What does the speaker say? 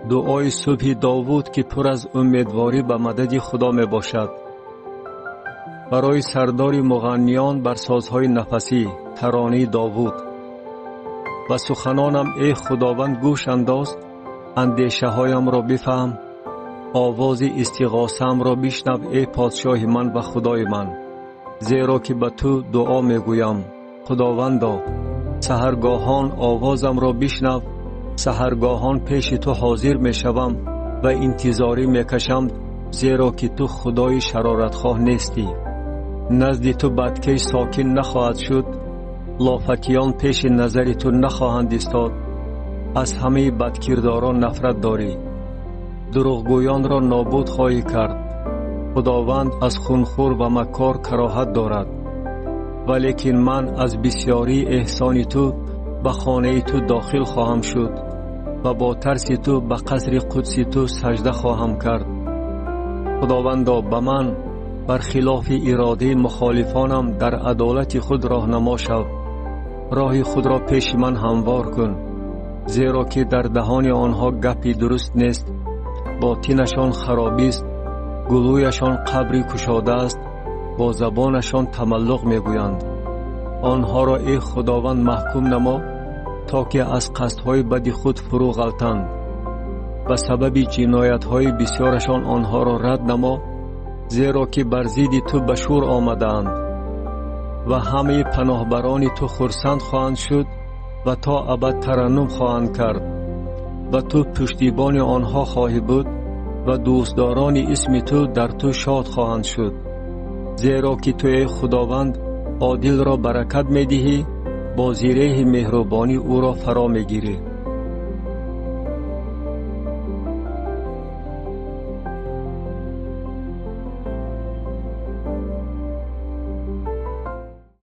دعای صبح داوود که پر از امیدواری به مدد خدا می باشد. برای سردار مغنیان بر سازهای نفسی ترانه داوود. و سخنانم ای خداوند گوش انداز، اندیشه هایم را بفهم، آواز استغاثه‌ام را بشنو ای پادشاه من و خدای من. زیرا که به تو دعا می گویم خداوندا، سحرگاهان آوازم را بشنو. سحرگاهان پیش تو حاضر می شوم و انتظاری می کشم، زیرا که تو خدای شرارتخواه نیستی. نزد تو بدکش ساکن نخواهد شد، لافکیان پیش نظر تو نخواهند ایستاد. از همه بدکرداران نفرت داری، دروغگویان را نابود خواهی کرد. خداوند از خونخور و مکار کراهت دارد. ولیکن من از بسیاری احسان تو به خانه تو داخل خواهم شد و با ترس تو به قصر قدس تو سجده خواهم کرد. خداوندا به من برخلاف اراده مخالفانم در عدالت خود راهنما شو. راه خود را پیش من هموار کن، زیرا که در دهان آنها گپی درست نیست. باطنشان خرابی است، گلویشان قبری کشاده است، با زبانشان تملق میگویند. آنها را ای خداوند محکوم نما، تا که از قصدهای بد خود فرو غلطند. و سبب جنایت‌های بسیارشان آنها را رد نما، زیرا که بر ضد تو به شور آمدند. و همه پناهبران تو خرسند خواهند شد و تا ابد ترنم خواهند کرد. و تو پشتیبان آنها خواهی بود و دوستداران اسم تو در تو شاد خواهند شد. زیرا که تو ای خداوند عادل را برکت می دهی، با زیره مهربانی او را فرا می گیری.